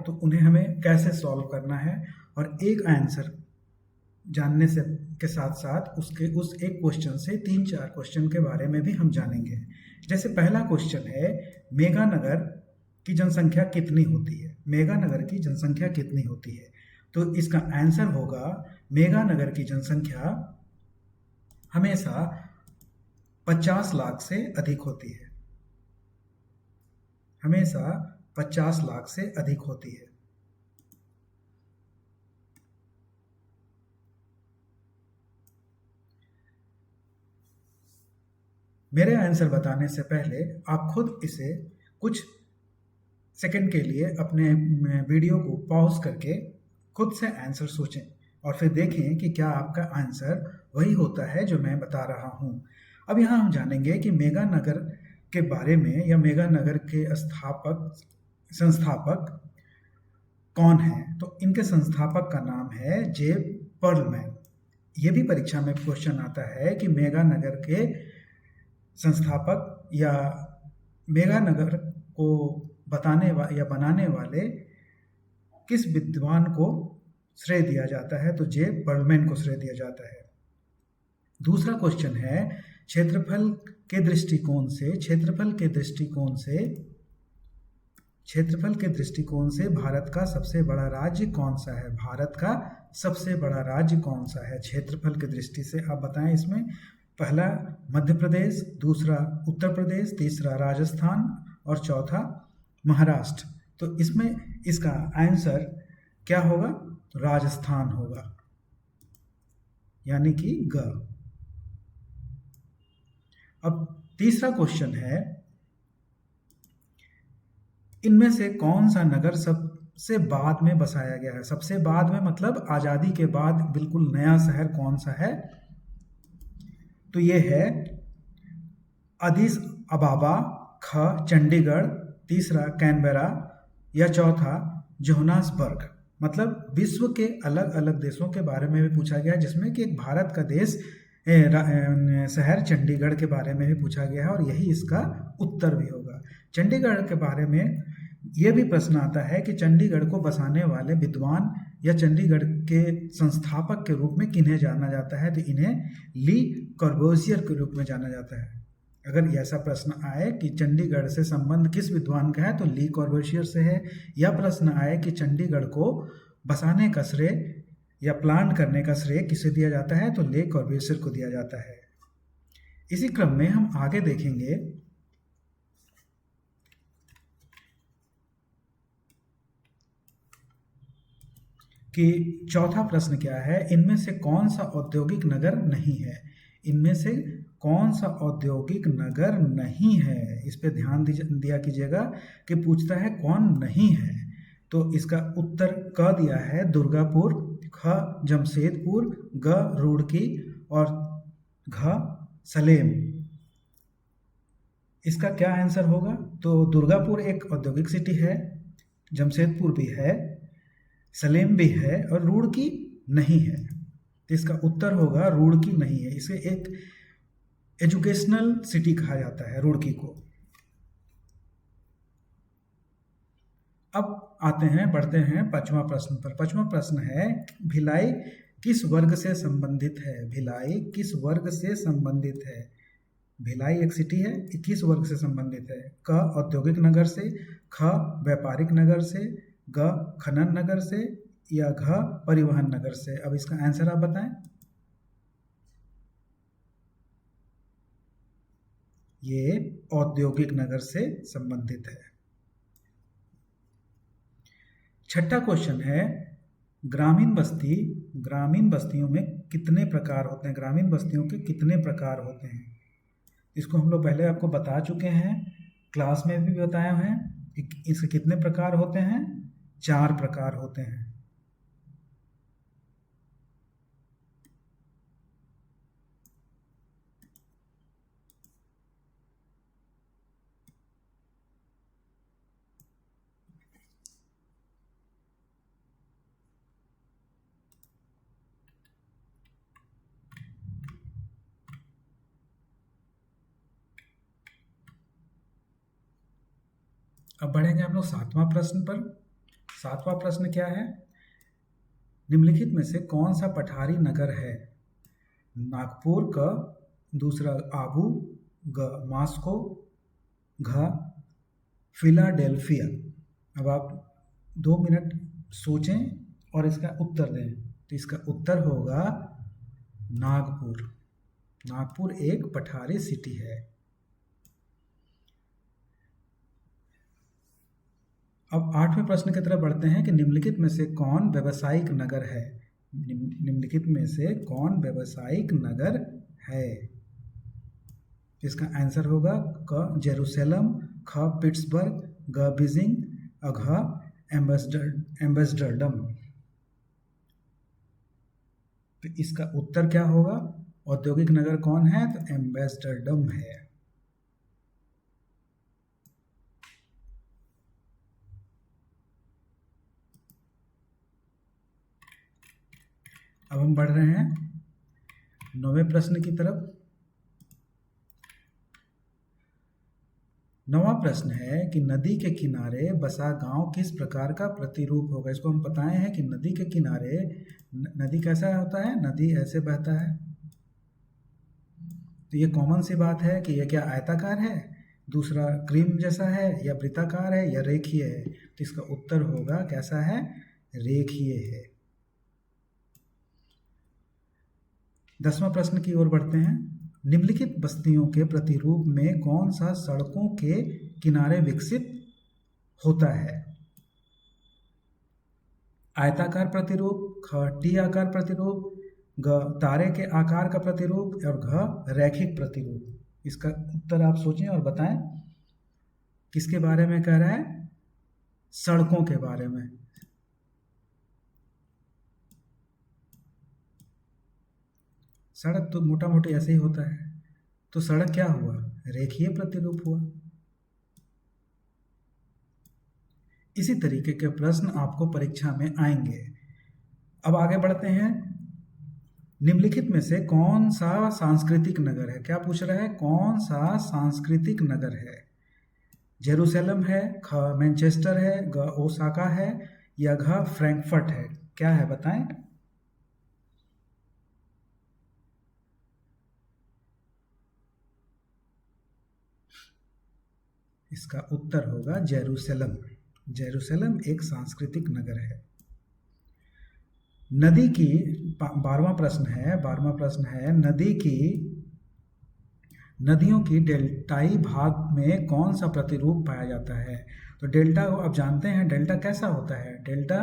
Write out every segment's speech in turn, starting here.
तो उन्हें हमें कैसे सॉल्व करना है, और एक आंसर जानने से के साथ साथ उसके उस एक क्वेश्चन से 3-4 क्वेश्चन के बारे में भी हम जानेंगे। जैसे पहला क्वेश्चन है, मेगानगर की जनसंख्या कितनी होती है? मेगानगर की जनसंख्या कितनी होती है? तो इसका आंसर होगा, मेगानगर की जनसंख्या हमेशा 50 लाख से अधिक होती है, हमेशा 50 लाख से अधिक होती है। मेरे आंसर बताने से पहले आप खुद इसे कुछ सेकंड के लिए अपने वीडियो को पॉज करके खुद से आंसर सोचें और फिर देखें कि क्या आपका आंसर वही होता है जो मैं बता रहा हूँ। अब यहाँ हम जानेंगे कि मेगानगर के बारे में, या मेगानगर के संस्थापक कौन है। तो इनके संस्थापक का नाम है जे पर्लमैन। ये भी परीक्षा में क्वेश्चन आता है कि मेगानगर के संस्थापक या मेगानगर को या बनाने वाले किस विद्वान को श्रेय दिया जाता है? तो जे पर्लमैन को श्रेय दिया जाता है। दूसरा क्वेश्चन है, क्षेत्रफल के दृष्टिकोण से भारत का सबसे बड़ा राज्य कौन सा है? भारत का सबसे बड़ा राज्य कौन सा है क्षेत्रफल की दृष्टि से? आप बताएं इसमें। पहला मध्य प्रदेश, दूसरा उत्तर प्रदेश, तीसरा राजस्थान और चौथा महाराष्ट्र। तो इसमें इसका आंसर क्या होगा? राजस्थान होगा, यानी कि ग। अब तीसरा क्वेश्चन है, इनमें से कौन सा नगर सबसे बाद में बसाया गया है? सबसे बाद में मतलब आजादी के बाद बिल्कुल नया शहर कौन सा है? तो ये है अदिस अबाबा, ख चंडीगढ़, तीसरा कैनबरा या चौथा जोहान्सबर्ग। मतलब विश्व के अलग अलग देशों के बारे में भी पूछा गया, जिसमें कि एक भारत का देश शहर चंडीगढ़ के बारे में भी पूछा गया है, और यही इसका उत्तर भी होगा। चंडीगढ़ के बारे में यह भी प्रश्न आता है कि चंडीगढ़ को बसाने वाले विद्वान या चंडीगढ़ के संस्थापक के रूप में किन्हें जाना जाता है? तो इन्हें ली कॉर्बूसियर के रूप में जाना जाता है। अगर ऐसा प्रश्न आए कि चंडीगढ़ से संबंध किस विद्वान का है, तो ली कॉर्बूसियर से है। या प्रश्न आए कि चंडीगढ़ को बसाने का श्रेय या प्लान करने का श्रेय किसे दिया जाता है, तो ले कॉर्बूसियर को दिया जाता है। इसी क्रम में हम आगे देखेंगे कि चौथा प्रश्न क्या है, इनमें से कौन सा औद्योगिक नगर नहीं है? इनमें से कौन सा औद्योगिक नगर नहीं है? इस पे ध्यान दिया कीजिएगा कि पूछता है कौन नहीं है। तो इसका उत्तर क दिया है दुर्गापुर, ख जमशेदपुर, ग रुड़की और घ सलेम। इसका क्या आंसर होगा? तो दुर्गापुर एक औद्योगिक सिटी है, जमशेदपुर भी है, सलेम भी है और रुड़की नहीं है। तो इसका उत्तर होगा रुड़की नहीं है। इसे एक एजुकेशनल सिटी कहा जाता है रुड़की को। अब बढ़ते हैं पांचवा प्रश्न पर। पांचवा प्रश्न है, भिलाई किस वर्ग से संबंधित है? भिलाई किस वर्ग से संबंधित है? भिलाई एक सिटी है, किस वर्ग से संबंधित है? क औद्योगिक नगर से, ख व्यापारिक नगर से, ग खनन नगर से या घ परिवहन नगर से? अब इसका आंसर आप बताएं। ये औद्योगिक नगर से संबंधित है। छठा क्वेश्चन है, ग्रामीण बस्तियों में कितने प्रकार होते हैं? ग्रामीण बस्तियों के कितने प्रकार होते हैं? इसको हम लोग पहले आपको बता चुके हैं, क्लास में भी बताए हैं कि इसके कितने प्रकार होते हैं। 4 प्रकार होते हैं। अब बढ़ेंगे हम लोग 7वां प्रश्न पर। 7वां प्रश्न क्या है? निम्नलिखित में से कौन सा पठारी नगर है? नागपुर क, दूसरा आबू, ग मास्को, घ फिलाडेल्फिया। अब आप 2 मिनट सोचें और इसका उत्तर दें। तो इसका उत्तर होगा नागपुर। नागपुर एक पठारी सिटी है। अब 8वें प्रश्न की तरफ बढ़ते हैं कि निम्नलिखित में से कौन व्यावसायिक नगर है? निम्नलिखित में से कौन व्यावसायिक नगर है? इसका आंसर होगा क जेरूसलम, ख पिट्सबर्ग, ग बीजिंग और घ एम्बेसडरडम। तो इसका उत्तर क्या होगा? औद्योगिक नगर कौन है? तो एम्बेसडरडम है। अब हम बढ़ रहे हैं 9वें प्रश्न की तरफ। 9वां प्रश्न है कि नदी के किनारे बसा गांव किस प्रकार का प्रतिरूप होगा? इसको हम बताए हैं कि नदी के किनारे नदी कैसा होता है? नदी ऐसे बहता है। तो ये कॉमन सी बात है कि ये क्या आयताकार है, दूसरा क्रीम जैसा है, या वृत्ताकार है, या रेखीय है। तो इसका उत्तर होगा कैसा है? रेखीय है। 10वां प्रश्न की ओर बढ़ते हैं। निम्नलिखित बस्तियों के प्रतिरूप में कौन सा सड़कों के किनारे विकसित होता है? आयताकार प्रतिरूप, ख टी आकार प्रतिरूप, ग तारे के आकार का प्रतिरूप और घ रैखिक प्रतिरूप। इसका उत्तर आप सोचें और बताएं। किसके बारे में कह रहा है? सड़कों के बारे में। सड़क तो मोटा मोटी ऐसे ही होता है। तो सड़क क्या हुआ? रेखीय प्रतिरूप हुआ। इसी तरीके के प्रश्न आपको परीक्षा में आएंगे। अब आगे बढ़ते हैं। निम्नलिखित में से कौन सा सांस्कृतिक नगर है? क्या पूछ रहा है? कौन सा सांस्कृतिक नगर है? जेरूसलम है, ख मैनचेस्टर है, ग ओसाका है, या घ फ्रैंकफर्ट है? क्या है बताएं। इसका उत्तर होगा जेरूसलम। जेरूसलम एक सांस्कृतिक नगर है। नदी की 12वां प्रश्न है। 12वां प्रश्न है नदियों की डेल्टाई भाग में कौन सा प्रतिरूप पाया जाता है? तो डेल्टा को आप जानते हैं, डेल्टा कैसा होता है? डेल्टा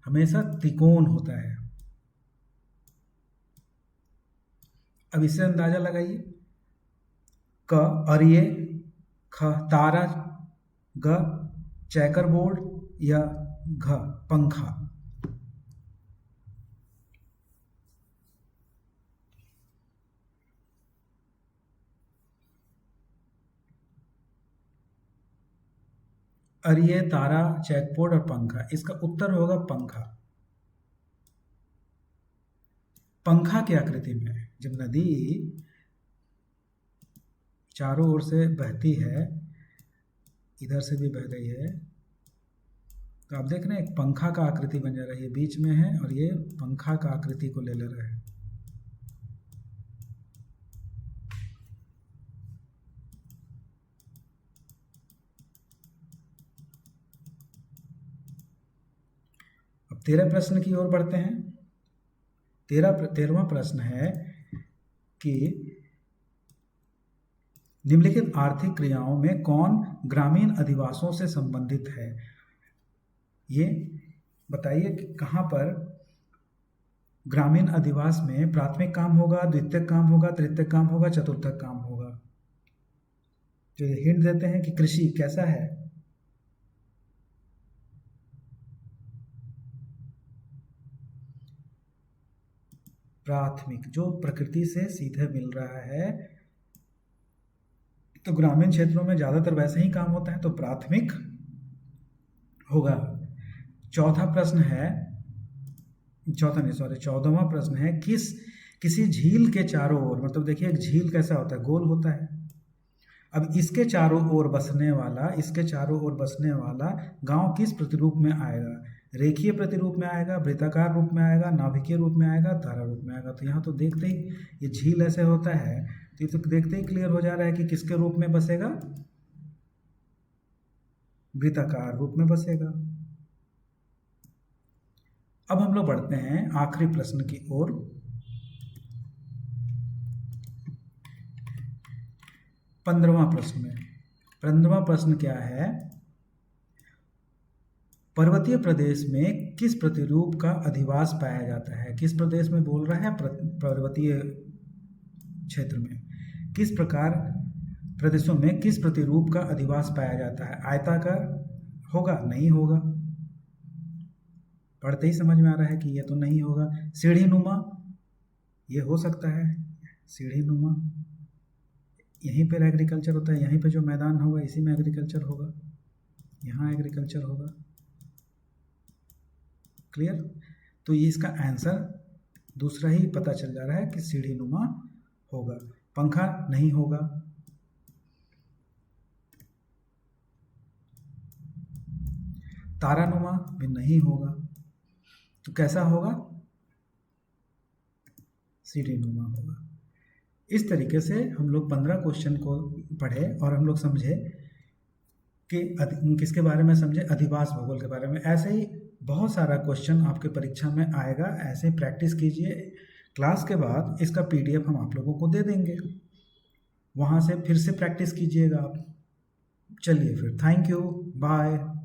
हमेशा त्रिकोण होता है। अब इससे अंदाजा लगाइए। क अरिये, ख तारा, ग चेकर बोर्ड या घ पंखा। अरिये, तारा, चेकबोर्ड और पंखा। इसका उत्तर होगा पंखा। पंखा की आकृति में जब नदी चारों ओर से बहती है, इधर से भी बह रही है, तो आप देख रहे हैं एक पंखा का आकृति बन जा रही है, बीच में है और ये पंखा का आकृति को ले रहा है। अब 13 प्रश्न की ओर बढ़ते हैं। 13वां प्रश्न है कि निम्नलिखित आर्थिक क्रियाओं में कौन ग्रामीण अधिवासों से संबंधित है? ये बताइए कि कहाँ पर ग्रामीण अधिवास में प्राथमिक काम होगा, द्वितीयक काम होगा, तृतीयक काम होगा, चतुर्थक काम होगा। तो ये हिंट देते हैं कि कृषि कैसा है। प्राथमिक, जो प्रकृति से सीधे मिल रहा है। तो ग्रामीण क्षेत्रों में ज्यादातर वैसे ही काम होता है, तो प्राथमिक होगा। 14वां प्रश्न है किसी झील के चारों ओर, मतलब देखिए एक झील कैसा होता है? गोल होता है। अब इसके चारों ओर बसने वाला गांव किस प्रतिरूप में आएगा? रेखीय प्रतिरूप में आएगा, वृत्ताकार रूप में आएगा, नाभिकीय रूप में आएगा, धारा रूप में आएगा। तो यहाँ तो देखते ही ये झील ऐसे होता है, तो ये तो देखते ही क्लियर हो जा रहा है कि किसके रूप में बसेगा? वृत्ताकार रूप में बसेगा। अब हम लोग बढ़ते हैं आखिरी प्रश्न की ओर। 15वां प्रश्न में 15वां प्रश्न क्या है? पर्वतीय प्रदेश में किस प्रतिरूप का अधिवास पाया जाता है? किस प्रदेश में बोल रहा है? पर्वतीय क्षेत्र में। किस प्रकार प्रदेशों में किस प्रतिरूप का अधिवास पाया जाता है? आयताकार होगा? नहीं होगा। पढ़ते ही समझ में आ रहा है कि ये तो नहीं होगा। सीढ़ी नुमा, ये हो सकता है सीढ़ी नुमा। यहीं पर एग्रीकल्चर होता है, यहीं पे जो मैदान होगा इसी में एग्रीकल्चर होगा, यहाँ एग्रीकल्चर होगा। क्लियर? तो ये इसका आंसर दूसरा ही पता चल जा रहा है कि सीढ़ी नुमा होगा। पंखा नहीं होगा। तारानुमा भी नहीं होगा। तो कैसा होगा? सीढ़ी नुमा होगा। इस तरीके से हम लोग 15 क्वेश्चन को पढ़े और हम लोग समझे कि किसके बारे में समझे? अधिवास भूगोल के बारे में। ऐसे ही बहुत सारा क्वेश्चन आपके परीक्षा में आएगा, ऐसे प्रैक्टिस कीजिए। क्लास के बाद इसका PDF हम आप लोगों को दे देंगे, वहाँ से फिर से प्रैक्टिस कीजिएगा आप। चलिए फिर, थैंक यू, बाय।